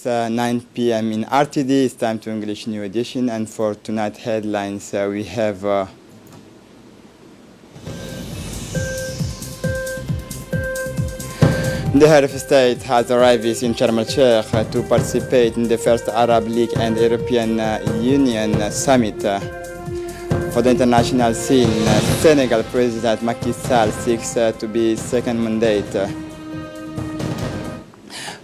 9 p.m. in RTD. It's time to English New Edition, and for tonight's headlines, we have the head of state has arrived in Sharm el-Sheikh to participate in the first Arab League and European Union summit. For the international scene, Senegal President Macky Sall seeks to be second mandate.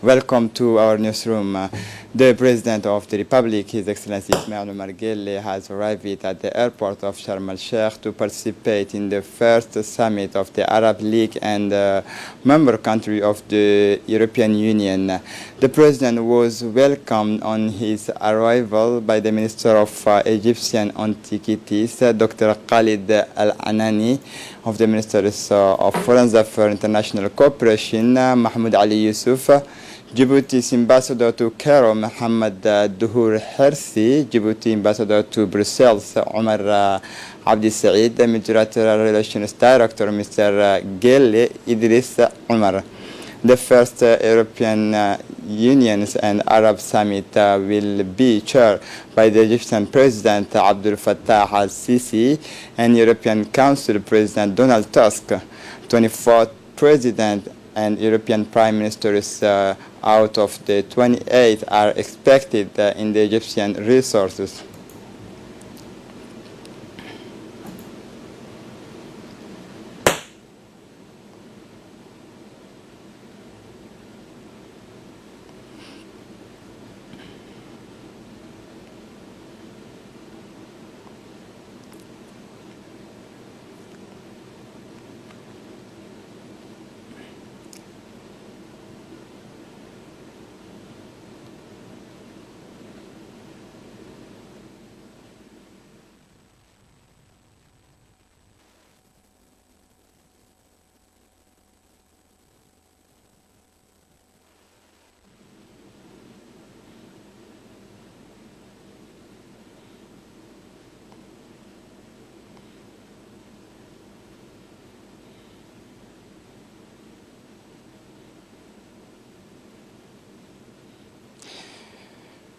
Welcome to our newsroom. The President of the Republic, His Excellency Ismail Omar Guelleh, has arrived at the airport of Sharm el-Sheikh to participate in the first summit of the Arab League and member country of the European Union. The President was welcomed on his arrival by the Minister of Egyptian Antiquities, Dr. Khalid Al-Anani, of the Ministers of Foreign Affairs International Cooperation, Mahmoud Ali Yusuf, Djibouti's Ambassador to Cairo, Mohammed Duhur Hersi, Djibouti Ambassador to Brussels, Omar Abdi Said, Multilateral Relations Director, Mr. Guelleh Idris Omar. The first European Union and Arab Summit will be chaired by the Egyptian President Abdel Fattah al-Sisi and European Council President Donald Tusk. 24th President and European Prime Ministers out of the 28 are expected in the Egyptian resources.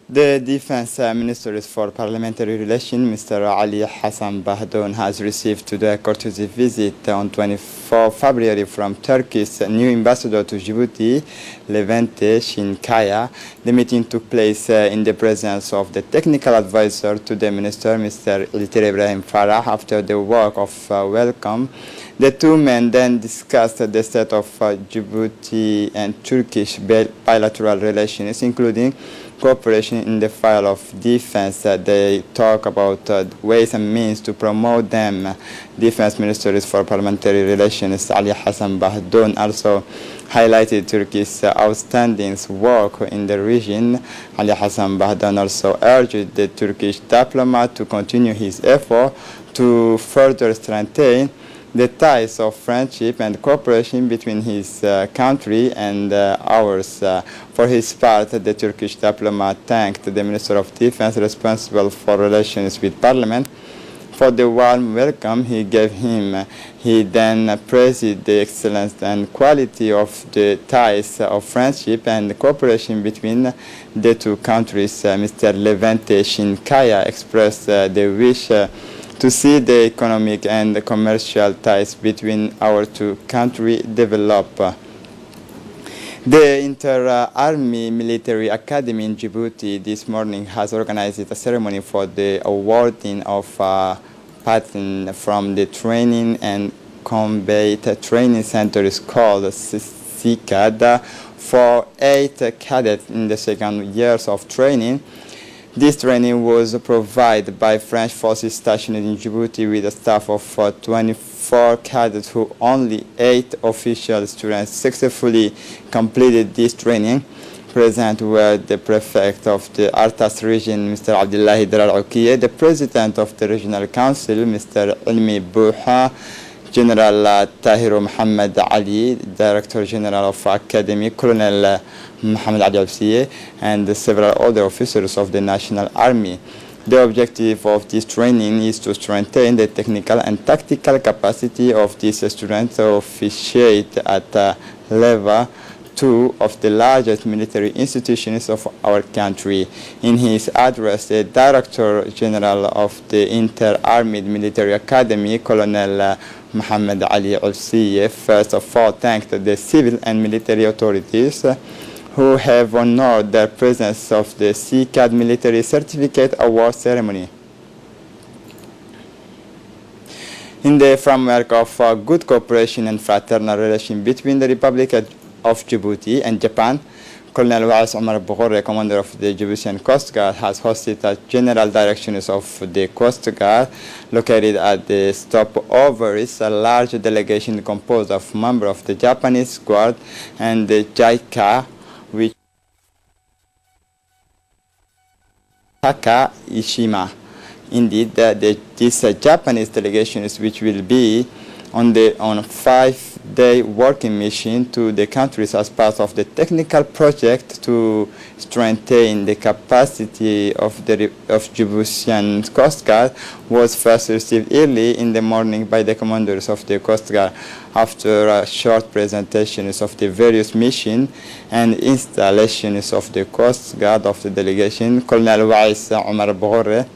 The Defense Ministers for Parliamentary Relations, Mr. Ali Hassan Bahdoun, has received today a courtesy visit on 24 February from Turkey's new ambassador to Djibouti, Levente Shinkaya. The meeting took place in the presence of the technical advisor to the minister, Mr. Ilter Ibrahim Farah. After the work of welcome, the two men then discussed the state of Djibouti and Turkish bilateral relations, including cooperation in the field of defense. They talk about ways and means to promote them. Defense Ministers for Parliamentary Relations Ali Hassan Bahdoun also highlighted Turkey's outstanding work in the region. Ali Hassan Bahdoun also urged the Turkish diplomat to continue his effort to further strengthen the ties of friendship and cooperation between his country and ours. For his part, the Turkish diplomat thanked the Minister of Defense responsible for relations with Parliament for the warm welcome he gave him. He then praised the excellence and quality of the ties of friendship and cooperation between the two countries. Mr. Levente Shinkaya expressed the wish to see the economic and commercial ties between our two countries develop. The Inter-Army Military Academy in Djibouti this morning has organized a ceremony for the awarding of patent from the Training and Combat Training Center called CICAD for 8 cadets in the second years of training. This training was provided by French forces stationed in Djibouti with a staff of 24 cadets, who only 8 official students successfully completed this training. Present were the prefect of the Artas region, Mr. Abdullahi Darar Ukiye, the president of the regional council, Mr. Ilmi Bouha, General Tahiru Muhammad Ali, Director General of Academy, Colonel Muhammad Ali Absiye, and several other officers of the National Army. The objective of this training is to strengthen the technical and tactical capacity of these students to officiate at level two of the largest military institutions of our country. In his address, the Director General of the Inter-Army Military Academy, Colonel Mohammed Ali Ulsiye, first of all thanked the civil and military authorities who have honored their presence of the CCAD Military Certificate Award ceremony. In the framework of good cooperation and fraternal relation between the Republic of Djibouti and Japan, Colonel Wais Omar Boghore, commander of the Djiboutian Coast Guard, has hosted the general directions of the Coast Guard located at the stopover. It's a large delegation composed of members of the Japanese Guard and the JICA, which Taka Ishima. Indeed, this Japanese delegation, which will be on a 5-day working mission to the countries as part of the technical project to strengthen the capacity of Djiboutian Coast Guard, was first received early in the morning by the commanders of the Coast Guard. After a short presentations of the various missions and installations of the Coast Guard of the delegation, Colonel Wais Omar Boghore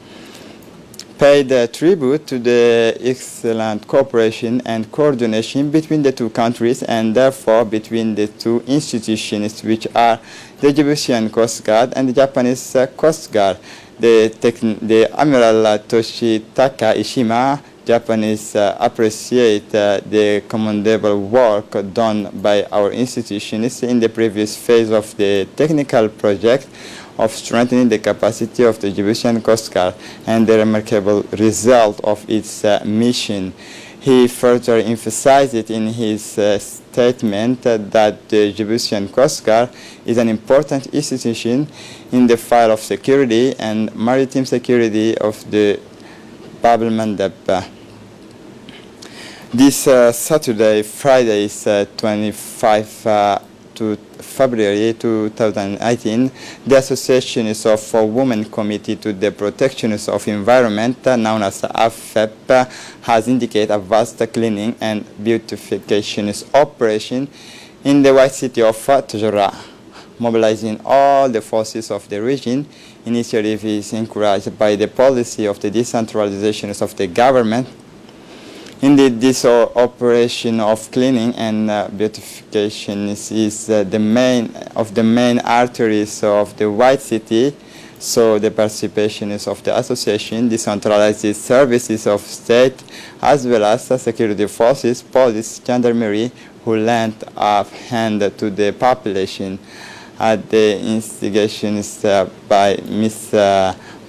paid tribute to the excellent cooperation and coordination between the two countries and therefore between the two institutions, which are the Djiboutian Coast Guard and the Japanese Coast Guard. The Admiral Toshitaka Ishima, Japanese, appreciate the commendable work done by our institutions in the previous phase of the technical project of strengthening the capacity of the Djiboutian Coast Guard and the remarkable result of its mission. He further emphasized it in his statement that the Djiboutian Coast Guard is an important institution in the field of security and maritime security of the Bab el-Mandeb. This Saturday, Friday, is 25 to February 2018, the Association of Women Committee to the Protection of Environment, known as AFEP, has indicated a vast cleaning and beautification operation in the white city of Tujura, mobilizing all the forces of the region. Initiative is encouraged by the policy of the decentralization of the government. Indeed, this operation of cleaning and beautification is the main arteries of the white city. So the participation of the association decentralizes services of state as well as security forces, police, gendarmerie, who lend a hand to the population. At the instigation by Ms.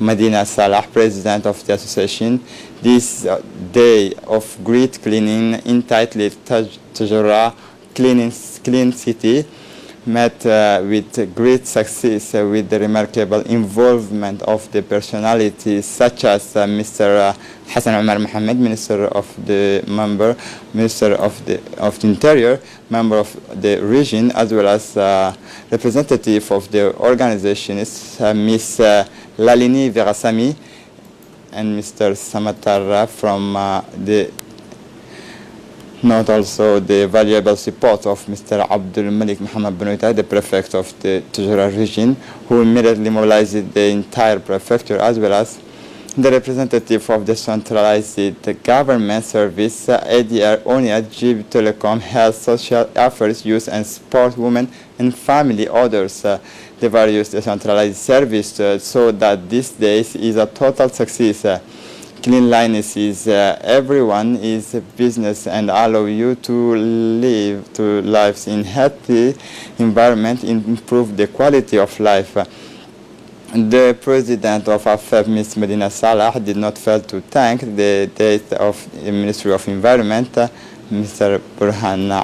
Medina Salah, president of the association, this day of great cleaning entitled Tujura Clean City met with great success with the remarkable involvement of the personalities such as Mr. Hassan Omar Mohammed, Minister of the Interior, member of the region, as well as representative of the organizations, Ms. Lalini Verasami and Mr. Samatarra from note also the valuable support of Mr. Abdul Malik Muhammad Benoita, the prefect of the Tujura region, who immediately mobilized the entire prefecture, as well as the representative of the centralized government service, ADR, ONIA, GIB, Telecom, Health, Social Affairs, Youth and Sport, Women and Family, others, the various decentralized services, so that this day is a total success. Cleanliness is everyone is a business and allow you to live lives in healthy environment, improve the quality of life. The president of AFEP, Ms. Medina Salah, did not fail to thank the date of the Ministry of Environment, Mr. Burhan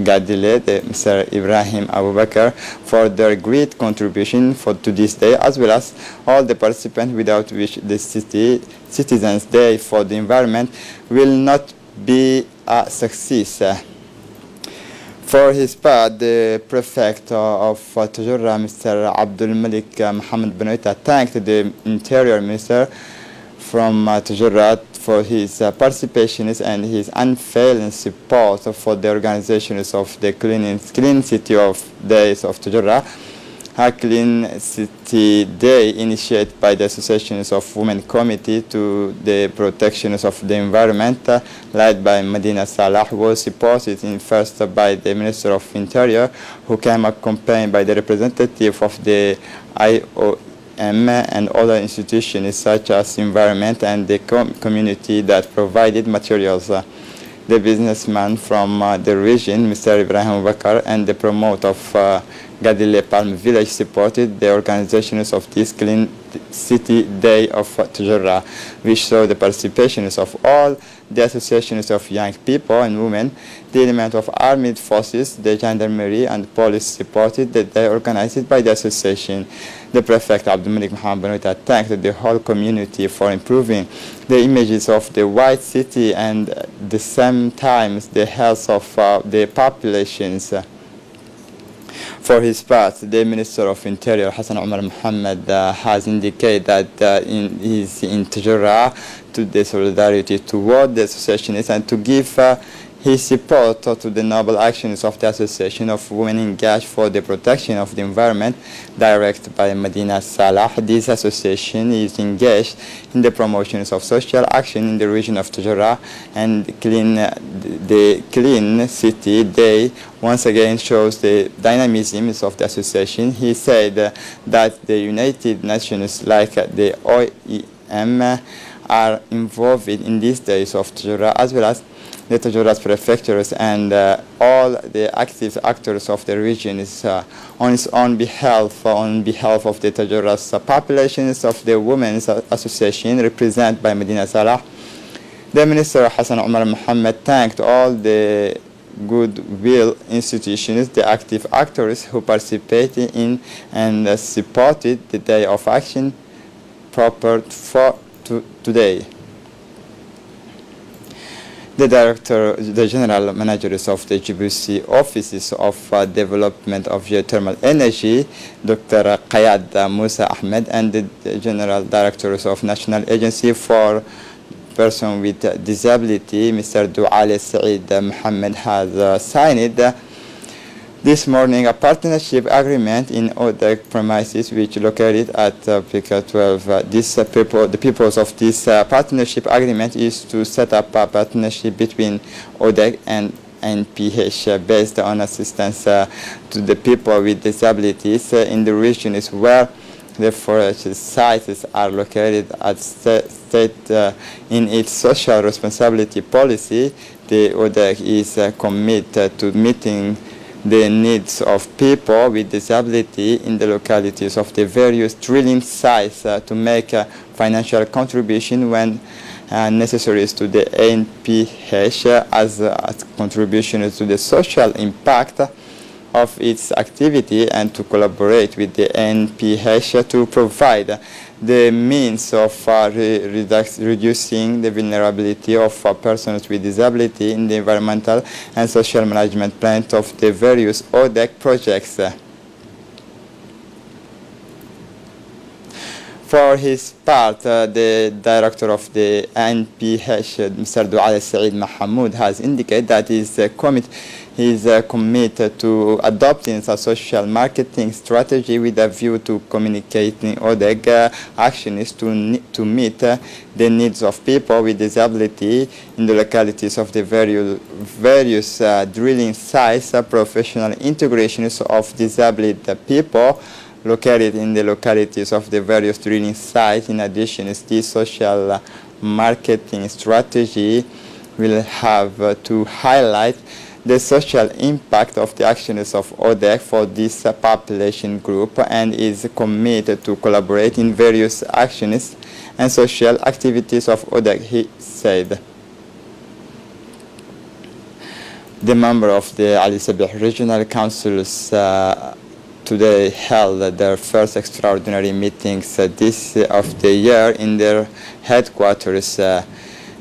Gadile, Mr. Ibrahim Abu Bakr, for their great contribution to this day, as well as all the participants without which the Citizens' Day for the Environment will not be a success. For his part, the prefect of Tujura, Mr. Abdul Malik Mohammed Benoita, thanked the Interior Minister from Tujura for his participations and his unfailing support for the organizations of the Clean City of Days of Tajura. A Clean City Day initiated by the Associations of Women Committee to the Protections of the Environment, led by Medina Salah, was supported in first by the Minister of Interior, who came accompanied by the representative of the IOM and other institutions such as environment and the community that provided materials. The businessman from the region, Mr. Ibrahim Bakar, and the promoter of Gadile Palm Village supported the organizations of this Clean City Day of Tajura, which saw the participations of all the associations of young people and women. The element of armed forces, the gendarmerie and police supported the day organized by the association. The prefect Abdul Malik Mohammed Banuta thanked the whole community for improving the images of the white city and at the same time the health of the populations. For his part, the Minister of Interior, Hassan Omar Mohammed, has indicated that he is in Tajura to the solidarity toward the associations and to give his support to the noble actions of the Association of Women Engaged for the Protection of the Environment, directed by Medina Salah. This association is engaged in the promotions of social action in the region of Tajura, and the Clean City Day once again shows the dynamism of the association. He said that the United Nations, like the OEM, are involved in these days of Tajura, as well as the Tajura's prefectures and all the active actors of the region is on behalf of the Tajura's populations of the Women's Association, represented by Medina Salah. The Minister Hassan Omar Mohammed thanked all the goodwill institutions, the active actors who participated in and supported the day of action proper for today. The general managers of the Djibouti offices of development of geothermal energy, Dr. Qayad Musa Ahmed, and the general directors of National Agency for Persons with Disability, Mr. Douale Saeed Mohammed, has signed this morning a partnership agreement in ODEC premises, which located at Pica 12. The purpose of this partnership agreement is to set up a partnership between ODEC and NPH based on assistance to the people with disabilities in the regions where the forest sites are located. At state in its social responsibility policy, the ODEC is committed to meeting the needs of people with disability in the localities of the various drilling sites to make a financial contribution when necessary to the NPH as a contribution to the social impact of its activity, and to collaborate with the NPH to provide the means of reducing the vulnerability of persons with disability in the environmental and social management plan of the various ODEC projects. For his part, the director of the NPH, Mr. Douale Saeed Mohammed, has indicated that he is committed to adopting a social marketing strategy with a view to communicating ODEC actions to meet the needs of people with disability in the localities of the various drilling sites, professional integrations of disabled people located in the localities of the various drilling sites. In addition, this social marketing strategy will have to highlight the social impact of the actions of ODEC for this population group, and is committed to collaborate in various actions and social activities of ODEC, he said. The member of the Ali Sabih Regional Councils today held their first extraordinary meetings this of the year in their headquarters.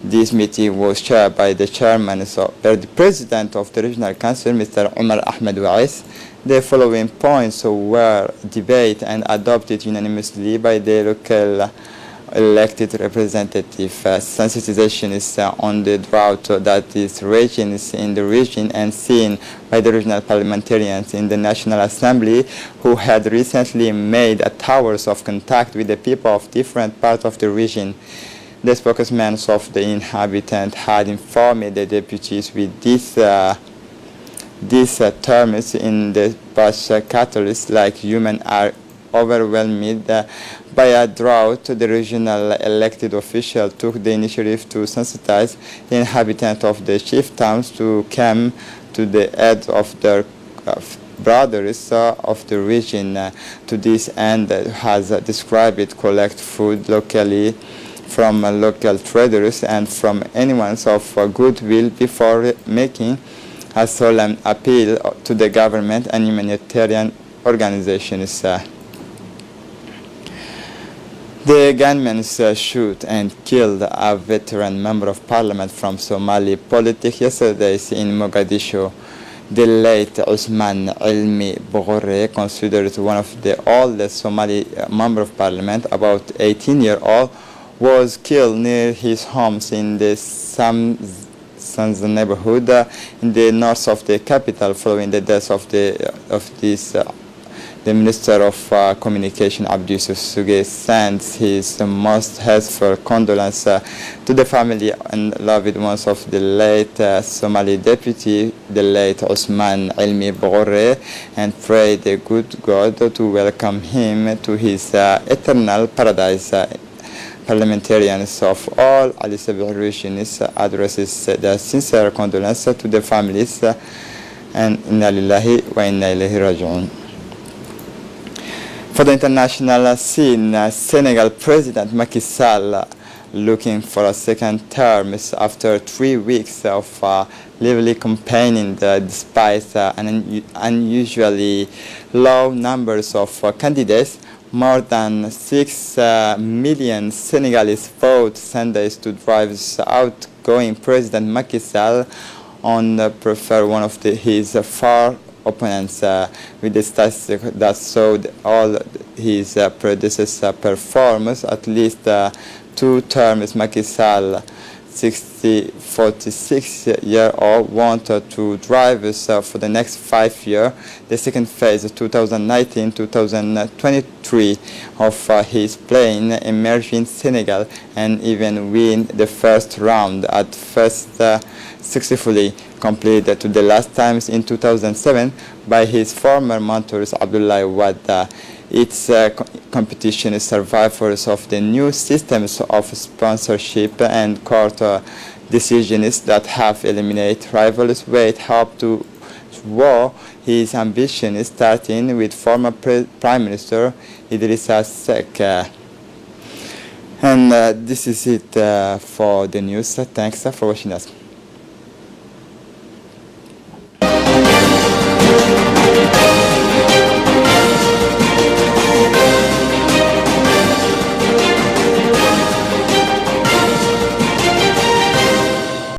This meeting was chaired by the the president of the Regional Council, Mr. Omar Ahmed Wais. The following points were debated and adopted unanimously by the local elected representative. Sensitization is on the drought that is raging in the region and seen by the regional parliamentarians in the National Assembly who had recently made towers of contact with the people of different parts of the region. The spokesman of the inhabitants had informed the deputies with these terms in the past. Catholics like human are overwhelmed by a drought. The regional elected official took the initiative to sensitize the inhabitants of the chief towns to come to the aid of their brothers of the region. To this end, has described it, collect food locally from local traders and from anyone of goodwill before making a solemn appeal to the government and humanitarian organizations. The gunmen shot and killed a veteran member of parliament from Somali politics yesterday in Mogadishu. The late Usman Ilmi Bogore, considered one of the oldest Somali member of parliament, about 18-year-old, was killed near his homes in the Sam's neighborhood in the north of the capital following the death of the Minister of Communication, Abdi Yusuf Suge, sends his most heartfelt condolences to the family and loved ones of the late Somali deputy, the late Usman Ilmi Bogore, and pray the good God to welcome him to his eternal paradise. Parliamentarians of all Ali Sabah regions addresses their sincere condolences to the families and inna lillahi wa inna ilayhi raji'un. For the international scene, Senegal President Macky Sall looking for a second term after 3 weeks of lively campaigning despite unusually low numbers of candidates. More than 6 million Senegalese voted Sundays to drive outgoing President Macky Sall on prefer one of his far opponents with the statistics that showed all his predecessor performance at least 2 terms. Macky Sall, 46-year-old, wanted to drive for the next 5 years. The second phase, 2019-2023, of his plan emerging Senegal and even win the first round at first successfully completed to the last times in 2007 by his former mentors Abdoulaye Wade. Its competition survivors of the new systems of sponsorship and court decisions that have eliminated rivals Wade hope to war his ambition, starting with former Prime Minister Idrissa Seck. And this is it for the news. Thanks for watching us.